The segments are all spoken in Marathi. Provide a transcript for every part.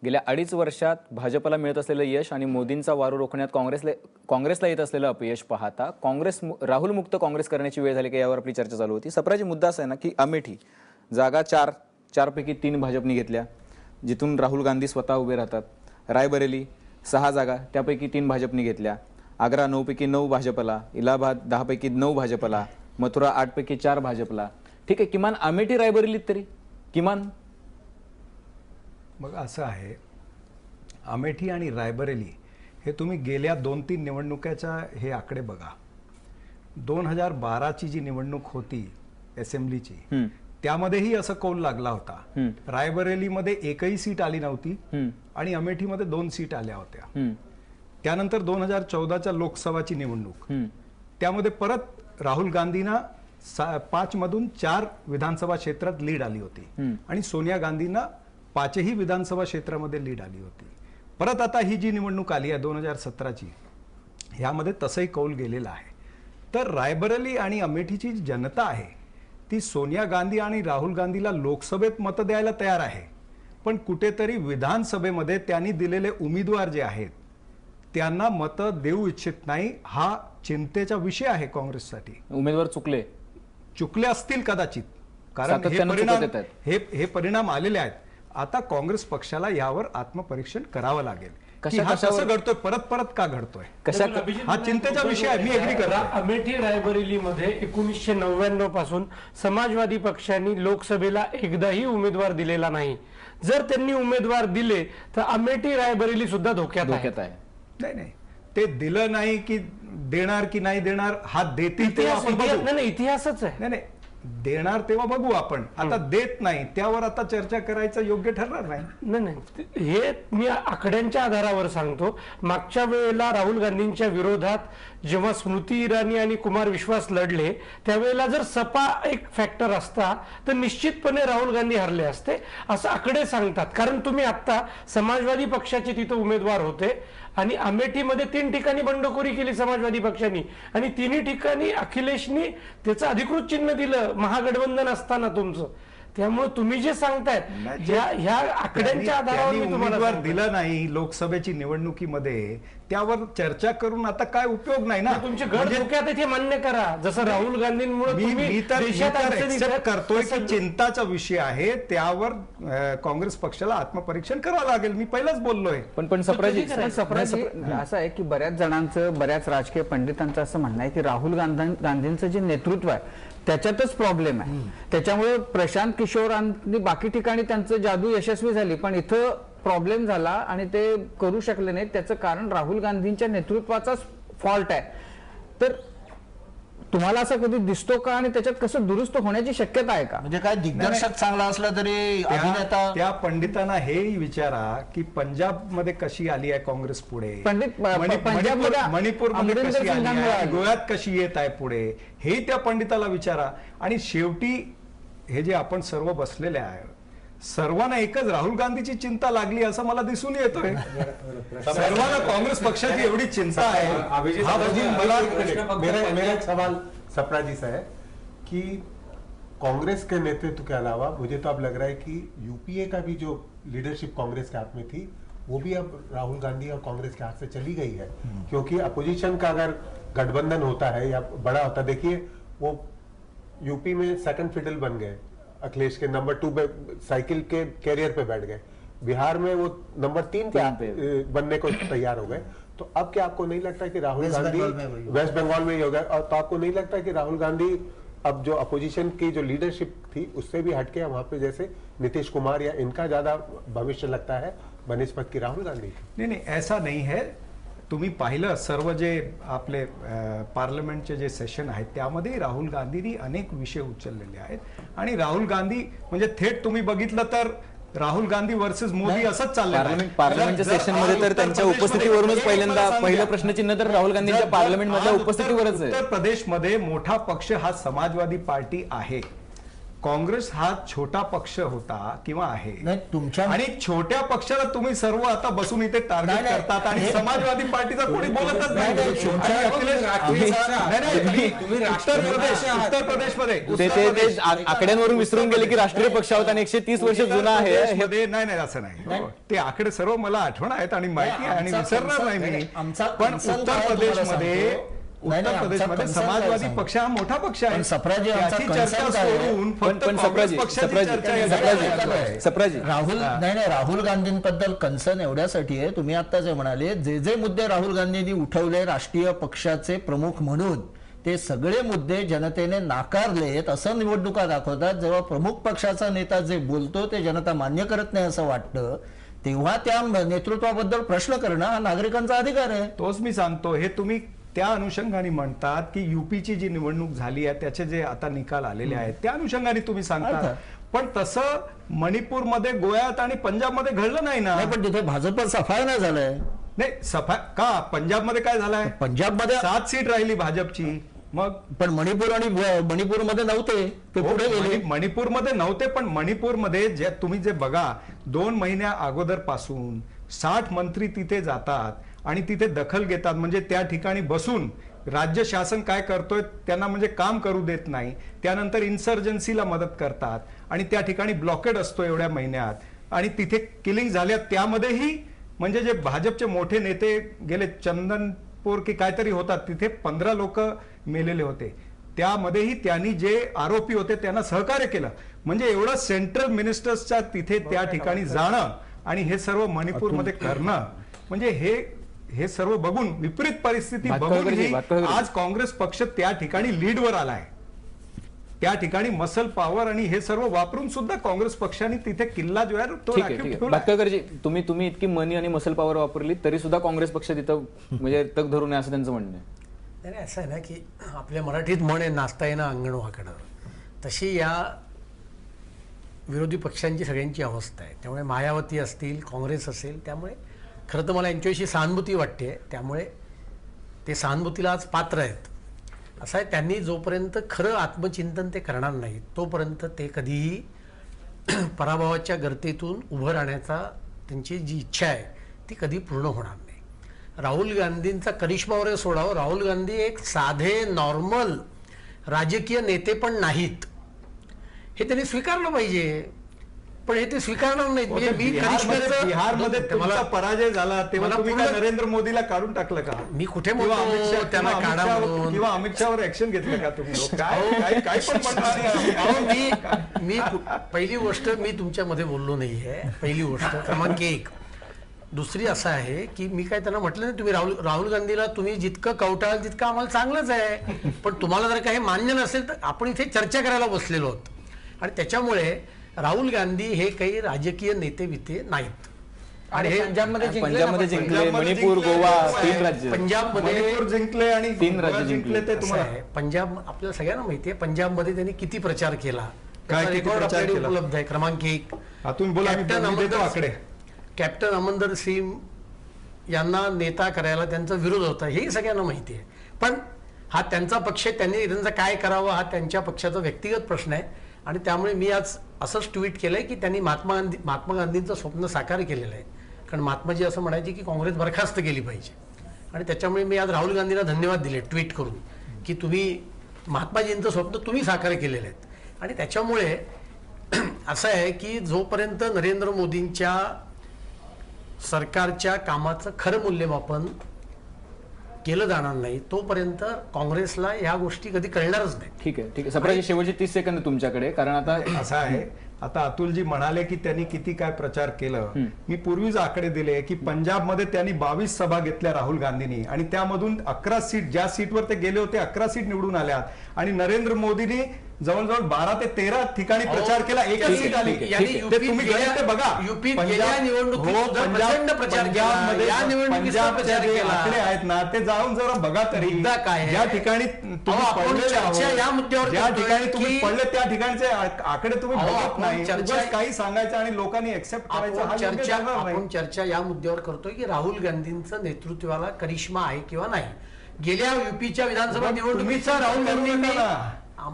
गेल्या 2.5 वर्षात भाजपला मिळत असलेलं यश आणि मोदींचा वारू रोखण्यात काँग्रेसला येत असलेलं अपयश पाहता राहुल मुक्त काँग्रेस करण्याची वेळ झाली का, यावर आपली चर्चा चालू होती. सप्राजी, मुद्दा असा आहे ना की अमेठी जागा चारपैकी 3 भाजपने घेतल्या, जिथून राहुल गांधी स्वतः उभे राहतात. रायबरेली 6 जागा, त्यापैकी 3 भाजपने घेतल्या. आग्रा 9 पैकी 9 भाजपला, इलाहाबाद 10 पैकी 9 भाजपला, मथुरा 8 पैकी 4 भाजपला. ठीक आहे, किमान अमेठी रायबरेलीत तरी किमान. मग असं आहे, अमेठी आणि रायबरेली हे तुम्ही गेल्या 2-3 निवडणुकाच्या हे आकडे बघा. 2012ची जी निवडणूक होती असेंब्लीची, त्यामध्येही असं कौल लागला होता. रायबरेलीमध्ये एकही सीट आली नव्हती आणि अमेठीमध्ये 2 सीट आल्या होत्या. त्यानंतर 2014च्या लोकसभाची निवडणूक, त्यामध्ये परत राहुल गांधींना 5 मधून 4 विधानसभा क्षेत्रात लीड आली होती आणि सोनिया गांधींना 5ही विधानसभा क्षेत्रामध्ये लीड आली होती. परत आता ही जी निवडणूक आली आहे 2017ची, ह्यामध्ये तसंही कौल गेलेला आहे. तर रायबरेली आणि अमेठीची जनता आहे ती सोनिया गांधी आणि राहुल गांधीला लोकसभेत मतं द्यायला तयार आहे, पण कुठेतरी विधानसभेमध्ये त्यांनी दिलेले उमेदवार जे आहेत त्यांना मतं देऊ इच्छित नाही. हा चिंतेचा विषय आहे काँग्रेससाठी. उमेदवार चुकले असतील कदाचित, कारण हे परिणाम आलेले आहेत. आता काँग्रेस पक्षाला यावर आत्मपरीक्षण करावं लागेल. कसं घडतोय, परत का घडतोय, हा चिंतेचा विषय आहे. मी एग्री करतो. अमेठी रायबरेलीमध्ये 1999 पासून समाजवादी पक्षांनी लोकसभेला एकदाही उमेदवार दिलेला नाही. जर त्यांनी उमेदवार दिले तर अमेठी रायबरेली सुद्धा धोक्यात आहे. नाही, ते दिलं नाही की देणार की नाही देणार, हा देतील तेव्हा आपण बघू. नाही, इतिहासच आहे. नाही, देणार तेव्हा बघू आपण. आता देत नाही त्यावर आता चर्चा करायचं योग्य ठरणार नाही. नाही, हे मी आकड्यांच्या आधारावर सांगतो. मागच्या वेळेला राहुल गांधींच्या विरोधात जेव्हा स्मृती इराणी आणि कुमार विश्वास लढले, त्यावेळेला जर सपा एक फॅक्टर असता तर निश्चितपणे राहुल गांधी हरले असते, असं आकडे सांगतात. कारण तुम्ही आता समाजवादी पक्षाचे तिथं उमेदवार होते आणि अमेठीमध्ये 3 ठिकाणी बंडखोरी केली समाजवादी पक्षांनी आणि 3ही ठिकाणी अखिलेशनी त्याचं अधिकृत चिन्ह दिलं महागठबंधन असताना तुमचं. त्यामुळे तुम्ही जे सांगतायत ह्या आकड्यांच्या आधारावर मी तुम्हाला उमेदवार दिला नाही लोकसभेची निवडणुकीमध्ये, त्यावर चर्चा करून आता काय उपयोग नाही ना. तुमचे गट धोक्यात हे मान्य करा. जसं राहुल गांधींमुळे मी करतोय की चिंताचा विषय आहे, त्यावर काँग्रेस पक्षाला आत्मपरीक्षण करावं लागेल. मी पहिलाच बोललोय. पण सप्राजी असं आहे की बऱ्याच जणांचं, बऱ्याच राजकीय पंडितांचं असं म्हणणं आहे की राहुल गांधींचं जे नेतृत्व आहे त्याच्यातच प्रॉब्लेम आहे. त्याच्यामुळे प्रशांत किशोर आणि बाकी ठिकाणी त्यांचं जादू यशस्वी झाली, पण इथं प्रॉब्लेम झाला आणि ते करू शकले नाही. त्याचं कारण राहुल गांधींच्या नेतृत्वाचाच फॉल्ट आहे. तर तुम्हाला असं कधी दिसतो का आणि त्याच्यात कसं दुरुस्त होण्याची शक्यता आहे का? म्हणजे काय दिग्दर्शक चांगला असला तरी अभिनेता. त्या पंडितांना हेही विचारा की पंजाब मध्ये कशी आली आहे काँग्रेस पुढे, मणिपूरमध्ये कशी आली आहे, गोव्यात कशी येत आहे पुढे, हे त्या पंडिताला विचारा. आणि शेवटी हे जे आपण सर्व बसलेले आहे, सर्वांना एकच राहुल गांधीची चिंता लागली असं मला दिसून येतोय. सर्वांना काँग्रेस पक्षाची एवढी चिंता आहे. मेरा एक सवाल सपना जी से है कि कांग्रेस के नेतृत्व के अलावा मुझे तो अब लग रहा है कि यूपीए का भी जो लीडरशिप कांग्रेस के हाथ में थी वो भी अब राहुल गांधी और कांग्रेस के हाथ से चली गई है. क्योंकि अपोजिशन का अगर गठबंधन होता है या बड़ा होता, देखिए वो यूपी में सेकंड फिडल बन गए, अखिलेश के नंबर 2 पे साइकिल के कैरियर पे बैठ गए. बिहार में वो नंबर 3 पे बनने को तैयार हो गए. तो अब क्या आपको नहीं लगता कि राहुल गांधी वेस्ट बंगाल में ही हो गए? और तो आपको नहीं लगता कि राहुल गांधी अब जो अपोजिशन की जो लीडरशिप थी उससे भी हटके वहां पे जैसे नीतीश कुमार या इनका ज्यादा भविष्य लगता है बनिस्बत की राहुल गांधी? नहीं, ऐसा नहीं है. तुम्ही पाहिलं सर्व जे आपले पार्लमेंटचे जे सेशन आहेत त्यामध्ये राहुल गांधींनी अनेक विषय उचललेले आहेत. आणि राहुल गांधी म्हणजे थेट तुम्ही बघितलं तर राहुल गांधी वर्सेस मोदी असंच चाललं. पार्लमेंटच्या सेशन मध्ये तर त्यांच्या उपस्थितीवरूनच पहिलं प्रश्नचिन्ह तर राहुल गांधींच्या पार्लमेंटमधल्या उपस्थितीवरच आहे. उत्तर प्रदेशमध्ये मोठा पक्ष हा समाजवादी पार्टी आहे. काँग्रेस हा छोटा पक्ष होता किंवा आहे नाही, तुमच्या आणि छोट्या पक्षाला तुम्ही सर्व आता बसून इथे टार्गेट नाही, नाही. करतात आणि हे- समाजवादी पार्टीचा कोणी बोलतच नाही, नाही, नाही छोट्या- आणि अखिलेश राष्ट्रीय नाही, नाही, उत्तर प्रदेशमध्ये ते आकड्यांवरून विसरून गेले की राष्ट्रीय पक्ष होता आणि 130 वर्ष जुना आहे हे मध्ये नाही नाही असं नाही ते आकडे सर्व मला आठवण आहेत आणि माहिती आहे आणि आमचा विसरणार concern- नाही मी आमचा पण concern उत्तर काय प्रदेशमध्ये तुम्हाला सांगतो? नाही, उत्तर आमचा प्रदेशमध्ये concern काय समाजवादी सांगतो? पक्ष हा मोठा पक्ष आहे पण सप्राजी, आमचा त्याची concern चर्चा काय आहे? सोडून फक्त पण काँग्रेस सप्राजी पक्षाची चर्चा या सप्राजी जगात चालू आहे. सप्राजी राहुल गांधींबद्दल कन्सर्न एवढ्यासाठी आहे, तुम्ही आता जे म्हणाले जे जे मुद्दे राहुल गांधींनी उठवले राष्ट्रीय पक्षाचे प्रमुख म्हणून ते सगळे मुद्दे जनतेने नाकारलेत असं निवडणुका दाखवतात. जेव्हा प्रमुख पक्षाचा नेता जे बोलतो ते जनता मान्य करत नाही असं वाटतं तेव्हा त्या नेतृत्वाबद्दल प्रश्न करणं हा नागरिकांचा अधिकार आहे. तोच मी सांगतो हे तुम्ही त्या अनुषंगाने म्हणतात की युपीची जी निवडणूक झाली आहे त्याचे जे आता निकाल आलेले आहेत त्या अनुषंगाने तुम्ही सांगता अर्थात. पण तसं मणिपूरमध्ये गोव्यात आणि पंजाबमध्ये घडलं नाही ना नाही पण तिथे भाजप सफाई नाही झालंय. नाही सफा का पंजाबमध्ये काय झालंय पंजाबमध्ये 7 सीट राहिली भाजपची मग पण मणिपूरमध्ये नव्हते ते पुढे गेले. मणिपूरमध्ये नव्हते पण मणिपूरमध्ये जे तुम्ही जे बघा 2 महिन्या अगोदर पासून 60 मंत्री तिथे जातात आणि तिथे दखल घेतात म्हणजे त्या ठिकाणी बसून राज्य शासन काय करतोय त्यांना म्हणजे काम करू देत नाही. त्यानंतर इन्सर्जन्सीला मदत करतात आणि त्या ठिकाणी ब्लॉकेड असतो एवढ्या महिन्यात आणि तिथे किलिंग झाल्या त्यामध्येही म्हणजे जे भाजपचे मोठे नेते गेले चंदनपूर की काहीतरी होतात तिथे 15 लोक मेलेले होते. त्यामध्येही त्यांनी जे आरोपी होते त्यांना सहकार्य केलं. म्हणजे एवढं सेंट्रल मिनिस्टर्सच्या तिथे त्या ठिकाणी जाणं आणि हे सर्व मणिपूरमध्ये करणं म्हणजे हे सर्व बघून विपरीत परिस्थिती बघून आज काँग्रेस पक्ष त्या ठिकाणी लीडवर आलाय. त्या ठिकाणी मसल पॉवर आणि हे सर्व वापरून सुद्धा काँग्रेस पक्षाने तिथे किल्ला जो आहे तो ठीक आहे राखीव ठीक आहे ठेवला. भातखळकरजी तुम्ही इतकी मनी आणि मसल पॉवर वापरली तरी सुद्धा काँग्रेस पक्ष तिथं म्हणजे तग धरून आहे असं त्यांचं म्हणणं आहे. नाही असं आहे ना की आपल्या मराठीत म्हण आहे नाचता येणं अंगण वाकडं तशी या विरोधी पक्षांची सगळ्यांची अवस्था आहे. त्यामुळे मायावती असतील काँग्रेस असेल त्यामुळे खरं तर मला यांच्याविषयी सहानुभूती वाटते. त्यामुळे ते सहानुभूतीला आज पात्र आहेत. असं आहे त्यांनी जोपर्यंत खरं आत्मचिंतन ते करणार नाहीत तोपर्यंत ते कधीही पराभवाच्या गर्तेतून उभं राहण्याचा त्यांची जी इच्छा आहे ती कधी पूर्ण होणार नाही. राहुल गांधींचा करिश्मा वगैरे सोडावं राहुल गांधी एक साधे नॉर्मल राजकीय नेते पण नाहीत हे त्यांनी स्वीकारलं पाहिजे. पण हे ते स्वीकारणार नाहीत. म्हणजे मी बिहारमध्ये तुमचा पराजय झाला तेव्हा मला तुम्ही काय नरेंद्र मोदीला काढून टाकलं का? मी कुठे किंवा म्हणतो अमित शाह- त्यांना किंवा अमित काढा शाह- म्हणून. किंवा अमित शहावर ऍक्शन घेतलं का तुम्ही लोक? काय पण म्हणता. अहो, मी पहिली गोष्ट मी तुमच्यामध्ये बोललो नाहीये. पहिली गोष्ट क्रमांक 1. दुसरी असं आहे की मी काय त्यांना म्हटलं नाही तुम्ही राहुल गांधीला तुम्ही जितकं कवटाळ तितकं आम्हाला चांगलंच आहे. पण तुम्हाला जर काही मान्य नसेल तर आपण इथे चर्चा करायला बसलेलो आहोत आणि त्याच्यामुळे राहुल गांधी हे काही राजकीय नेते बिते नाहीत. आणि हे पंजाबमध्ये पंजाबमध्ये जिंकले मणिपूर गोवा 3 राज्य पंजाबमध्ये मणिपूर जिंकले आणि 3 राज्य गोवा जिंकले. ते असं तुम्हाला आहे, पंजाब आपल्याला सगळ्यांना माहिती आहे पंजाबमध्ये त्यांनी किती प्रचार केला. काय किती रेकॉर्ड प्रचार आपल्याकडे केला? उपलब्ध आहे. क्रमांक 1 हा, तुम्ही बोला मी देतो आकडे. कॅप्टन अमरिंदर सिंग यांना नेता करायला त्यांचा विरोध होता हेही सगळ्यांना माहिती आहे. पण हा त्यांचा पक्ष त्यांनी त्यांचं काय करावं हा त्यांच्या पक्षाचा व्यक्तिगत प्रश्न आहे. आणि त्यामुळे मी आज असंच ट्विट केलंय की त्यांनी महात्मा गांधींचं स्वप्न साकार केलेलं आहे. कारण महात्माजी असं म्हणायचे की काँग्रेस बरखास्त केली पाहिजे आणि त्याच्यामुळे मी आज राहुल गांधींना धन्यवाद दिले ट्विट करून की तुम्ही महात्माजींचं स्वप्न तुम्ही साकार केलेलं आहे. आणि त्याच्यामुळे असं आहे की जोपर्यंत नरेंद्र मोदींच्या सरकारच्या कामाचं खरं मूल्यमापन केलं जाणार नाही तोपर्यंत काँग्रेसला या गोष्टी कधी कळणारच नाही. ठीक आहे सप्राजी शेवटचे 30 सेकंद तुमच्याकडे कारण आता असं आहे आता अतुलजी म्हणाले की त्यांनी किती काय प्रचार केलं. मी पूर्वीच आकडे दिले की पंजाबमध्ये त्यांनी 22 सभा घेतल्या राहुल गांधींनी आणि त्यामधून 11 सीट ज्या सीटवर ते गेले होते 11 सीट निवडून आल्यात आणि नरेंद्र मोदींनी जवळजवळ 12 ते 13 ठिकाणी प्रचार केला. एकच सीट आली. ते तुम्ही गणित ते बघा. युपीत गेल्या निवडणुकीत हो, सुद्धा प्रचंड प्रचार केला. पंजाबमध्ये या निवडणुकीत सुद्धा पंजाबचे प्रचार जे केला. आकडे आहेत ना ते जाऊन जरा बघा तरी मुद्दा काय आहे? ज्या ठिकाणी तुम्ही आपण पडलेले आहोत, चर्चा या मुद्द्यावर ज्या करतोय ठिकाणी तुम्ही की- पडले त्या ठिकाणचे आकडे तुम्ही अहो, बघत आपण नाही. चर्चा- उगाच काही सांगायचं आणि लोकांनी एक्सेप्ट करायचं हा योग्य ठरणार नाही. आपण चर्चा या मुद्द्यावर करतोय की राहुल गांधींचं नेतृत्वाला करिश्मा आहे किंवा नाही. गेल्या युपीच्या विधानसभा निवडणुकीचा राहुल गांधींनी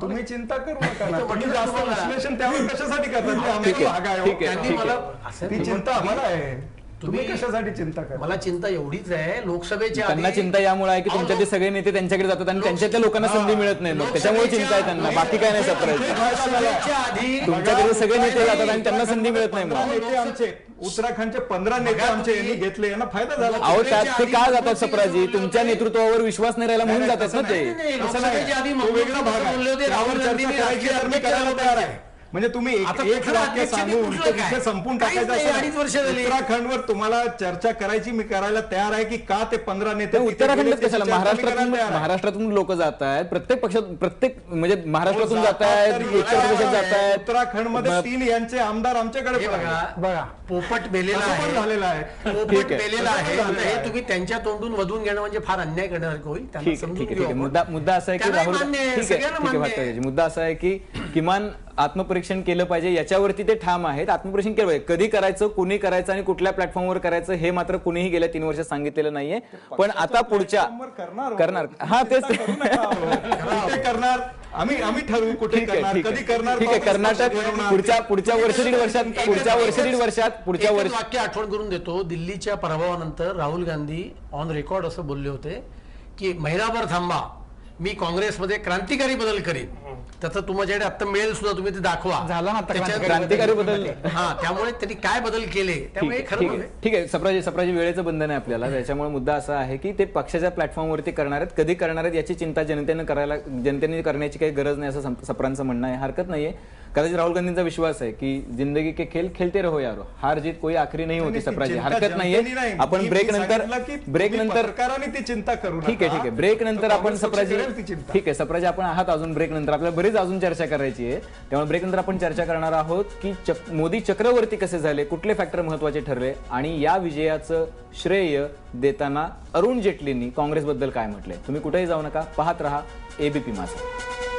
तुम्ही चिंता करू नका ना. तुम्ही म्हटलं जास्त तुम्हाला. विश्लेषण त्यावर कशासाठी करतात ते आम्हाला ठीक आहे, भाग आहे, ठीक आहे, त्यांनी हो. मला असं ती चिंता आम्हाला आहे. तुम्ही तुम्ही- कशासाठी चिंता करा. मला चिंता एवढीच आहे, लोकसभेच्या त्यांना आधी- चिंता यामुळे आहे की तुमच्यातले सगळे नेते त्यांच्याकडे जातात आणि त्यांच्यातल्या लोकांना संधी मिळत नाही, मग त्याच्यामुळे चिंता आहे त्यांना, बाकी काय नाही सरप्राईज. लोकसभेच्या आधी तुमच्याकडे सगळे नेते जातात आणि त्यांना संधी मिळत नाही, 15 मग नेते आमचे उत्तराखंडचे 15 नेते आमचे यांनी घेतले, यांना फायदा झाला. अहो त्यात ते का जातात सप्राजी? तुमच्या नेतृत्वावर विश्वास नाही राहिला म्हणून जातात ना ते. लोकसभेच्या आधी तो वेगळा भाग आहे. बोलले होते त्यावर राहुल चर्चा गांधींनी करायची तर मी करायला तयार आहे. म्हणजे तुम्ही आता एक कुठलं वाक्य अध्यक्षांनी सांगून कुठलं तो काय? विषय संपून काहीच टाकायचा नाही, असेल, 2.5 वर्ष झाली. उत्तराखंडवर तुम्हाला चर्चा करायची मी करायला तयार आहे की का ते 15 नेते तर तिथे उत्तराखंडात गेले, त्याची कशाला? चर्चा मी महाराष्ट्रातून करायला तयार आहे. महाराष्ट्रातून लोक जात आहेत, प्रत्येक पक्षात, प्रत्येक म्हणजे महाराष्ट्रातून हो, जात आहेत, तर उत्तर प्रदेशात जात आहेत. उत्तराखंडमध्ये 3 यांचे आमदार आमच्याकडे हे पण आहेत. बघा बघा पोपट मेलेला असं पण आहे, झालेलं आहे. पोपट आहे. मेलेला आहे. असं पण आता हे झालेलं तुम्ही त्यांच्या तोंडून वधून घेणं म्हणजे फार अन्याय करण्यासारखं होईल. त्यांना ठीक आहे, समजून ठीक आहे, घेऊ ठीक आहे. आपण. मुद्दा असा आहे की त्यांनाही राहुल मान्य आहे, ठीक आहे, सगळ्यांना ठीक आहे, मान्य आहे. भास्करजी. मुद्दा असा आहे की किमान आत्मपरीक्षण केलं पाहिजे, याच्यावरती ते ठाम आहेत. आत्मपरीक्षण केलं पाहिजे, कधी करायचं, कुणी करायचं आणि कुठल्या प्लॅटफॉर्मवर करायचं हे मात्र कुणीही गेल्या 3 वर्षात सांगितलेलं नाहीये. पण आता पुढच्या करणार हा तेच करू नका. कुठे करणार आम्ही ठरवू कुठे ठीक आहे, करणार, ठीक कधी आहे, करणार. ठीक आहे. काँग्रेस कर्नाटक पक्ष ठरवणार. पुढच्या वर्ष दीड वर्षात पुढच्या एकच वर्ष वाक्य आठवण करून देतो. दिल्लीच्या पराभवानंतर राहुल गांधी ऑन रेकॉर्ड असं बोलले होते की महिनाभर थांबा, मी काँग्रेसमध्ये क्रांतिकारी बदल करीन. त्याचं तुमच्याकडे आता मिळेल सुद्धा, तुम्ही ते दाखवा. झाला ना आता त्याच्यात- क्रांतिकारी बदल. हा, त्यामुळे त्यांनी काय बदल केले त्यामुळे हे खरं ठीक नव्हे. आहे, ठीक आहे. सप्राजी वेळेचं बंधन आहे आपल्याला, त्याच्यामुळे मुद्दा असा आहे की ते पक्षाच्या प्लॅटफॉर्मवरती करणार आहेत, कधी करणार आहेत याची चिंता जनतेने करण्याची काही गरज नाही असं सप्रांचं म्हणणं आहे. हरकत नाहीये. कदाचित राहुल गांधींचा विश्वास आहे की जिंदगी के खेल खेलते रहो यारो, हार जीत कोई आखरी नाही होती. सप्राजी हरकत नाहीये. आपण ब्रेक नंतर सरकारने ती चिंता करू ठीक आहे, ठीक आहे. ब्रेक नंतर आपण काँग्रेस पक्ष सप्राजी करेल ती चिंता. ठीक आहे सप्राजी आपण आहात अजून ब्रेक नंतर, आपल्याला बरीच अजून चर्चा करायची आहे. त्यामुळे ब्रेक नंतर आपण चर्चा करणार आहोत की मोदी चक्रवर्ती कसे झाले, कुठले फॅक्टर महत्वाचे ठरले आणि या विजयाचं श्रेय देताना अरुण जेटलींनी काँग्रेसबद्दल काय म्हटलंय. तुम्ही कुठेही जाऊ नका, पाहत रहा एबीपी माझा.